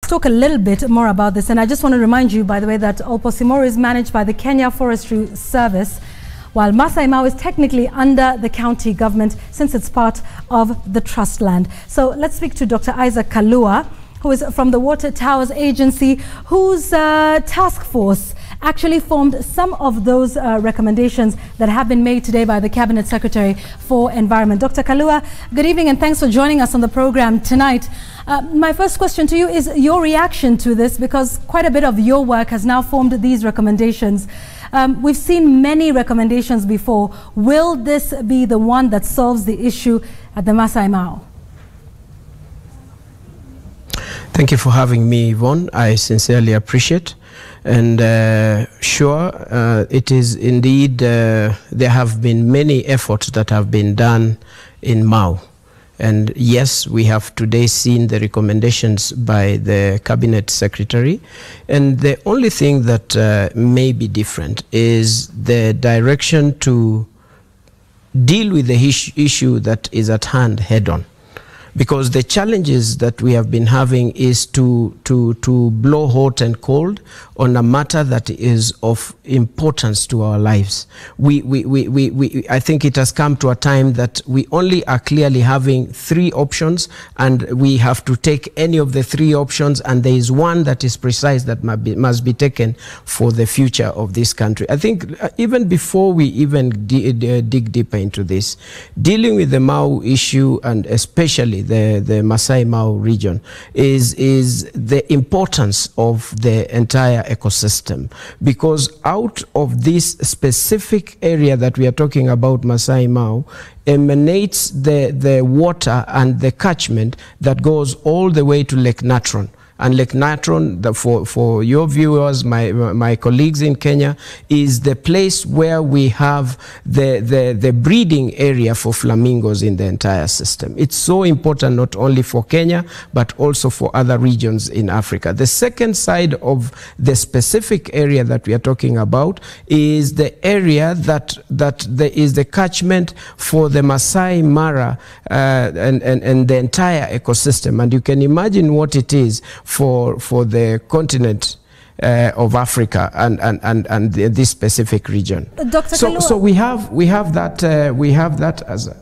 let's talk a little bit more about this. And I just want to remind you, by the way, that Olposimoro is managed by the Kenya Forestry Service, while Masai Mara is technically under the county government since it's part of the trust land. So let's speak to Dr. Isaac Kalua, who is from the Water Towers Agency, whose task force actually formed some of those recommendations that have been made today by the Cabinet Secretary for Environment. Dr. Kalua, good evening and thanks for joining us on the program tonight. My first question to you is your reaction to this, because quite a bit of your work has now formed these recommendations. We've seen many recommendations before. Will this be the one that solves the issue at the Masai Mara? Thank you for having me, Yvonne. I sincerely appreciate. And sure, it is indeed, there have been many efforts that have been done in Mau. And yes, we have today seen the recommendations by the Cabinet Secretary. And the only thing that may be different is the direction to deal with the issue that is at hand head on. Because the challenges that we have been having is to blow hot and cold on a matter that is of importance to our lives. I think it has come to a time that we only are clearly having three options, and we have to take any of the three options, and there is one that is precise that must be taken for the future of this country. I think even before we even dig deeper into this, dealing with the Mau issue, and especially the Masai Mara region, is the importance of the entire ecosystem, because out of this specific area that we are talking about, Masai Mara, emanates the water and the catchment that goes all the way to Lake Natron. And Lake Natron, for your viewers, my colleagues in Kenya, is the place where we have the breeding area for flamingos in the entire system. It's so important not only for Kenya, but also for other regions in Africa. The second side of the specific area that we are talking about is the area that there is the catchment for the Masai Mara and the entire ecosystem. And you can imagine what it is for the continent of Africa and this specific region. Dr. So we have that as a...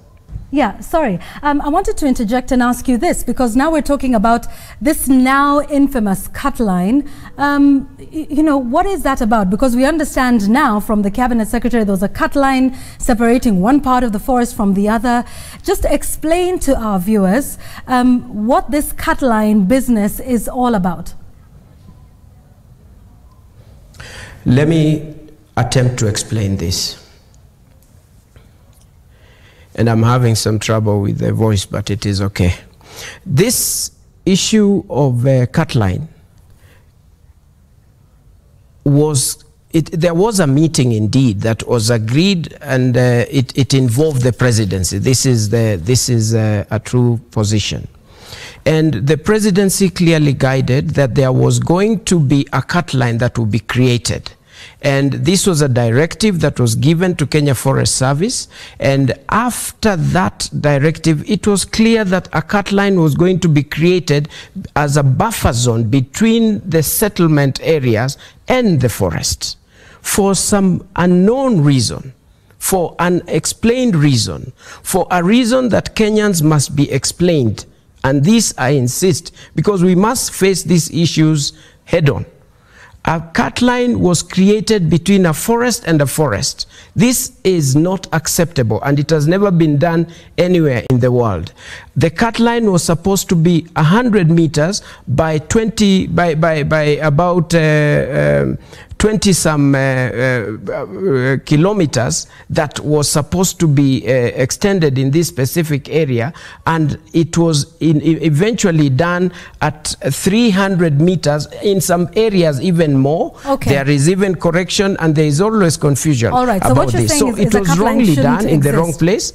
Yeah, sorry. I wanted to interject and ask you this, because now we're talking about this now infamous cut line. You know, what is that about? Because we understand now from the Cabinet Secretary there was a cut line separating one part of the forest from the other. Just explain to our viewers what this cut line business is all about. Let me attempt to explain this. And I'm having some trouble with the voice, but it is okay. This issue of cut line there was a meeting indeed that was agreed, and it involved the presidency. This is a true position. And the presidency clearly guided that there was going to be a cut line that will be created. And this was a directive that was given to Kenya Forest Service. And after that directive, it was clear that a cut line was going to be created as a buffer zone between the settlement areas and the forests. For some unknown reason, for unexplained reason, for a reason that Kenyans must be explained. And this I insist, because we must face these issues head on. A cut line was created between a forest and a forest. This is not acceptable, and it has never been done anywhere in the world. The cut line was supposed to be 100 meters by about 20 some kilometers that was supposed to be extended in this specific area, and it was eventually done at 300 meters, in some areas even more. Okay. There is even correction, and there is always confusion. All right. So what you're saying is it was wrongly done in the wrong place.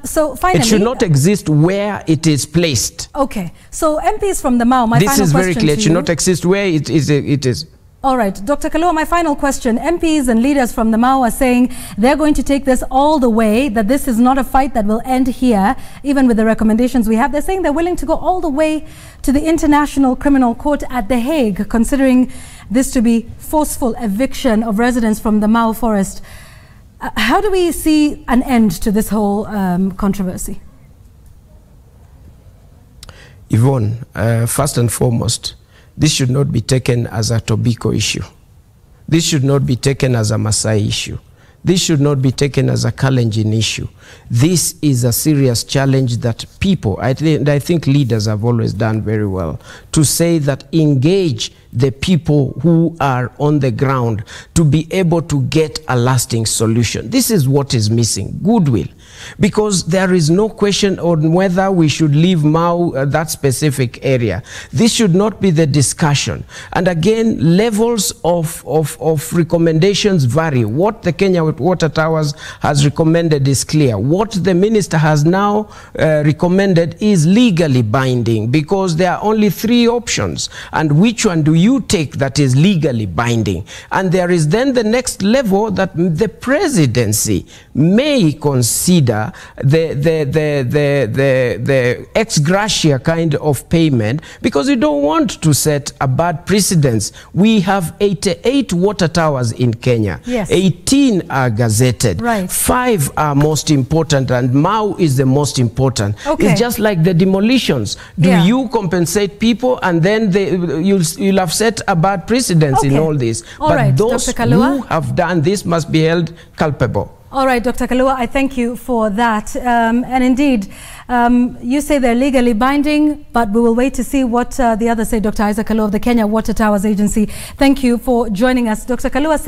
So finally, it should not exist where it is placed. Okay. So MPs from the Mau, this is very clear. It should not exist where it is. All right, Dr. Kalua, my final question. MPs and leaders from the Mau are saying they're going to take this all the way, that this is not a fight that will end here, even with the recommendations we have. They're saying they're willing to go all the way to the International Criminal Court at The Hague, considering this to be forceful eviction of residents from the Mau forest. How do we see an end to this whole controversy? Yvonne, first and foremost, this should not be taken as a Tobiko issue. This should not be taken as a Maasai issue. This should not be taken as a Kalenjin issue. This is a serious challenge that people, I think leaders have always done very well, to say that engage the people who are on the ground to be able to get a lasting solution. This is what is missing, goodwill. Because there is no question on whether we should leave Mau, that specific area. This should not be the discussion. And again, levels of recommendations vary. What the Kenya Water Towers has recommended is clear. What the minister has now recommended is legally binding, because there are only 3 options. And which one do you take that is legally binding? And there is then the next level that the presidency may consider the ex gratia kind of payment, because we don't want to set a bad precedence. We have 88 water towers in Kenya. Yes. 18 are gazetted. Right. 5 are most important, and Mau is the most important. Okay. It's just like the demolitions. Do you compensate people, and then you'll have set a bad precedence in all this? All but right, those Dr. Kalua, who have done this must be held culpable. All right, Dr. Kalua, I thank you for that. And indeed, you say they're legally binding, but we will wait to see what the others say. Dr. Isaac Kalua of the Kenya Water Towers Agency, thank you for joining us. Dr. Kalua said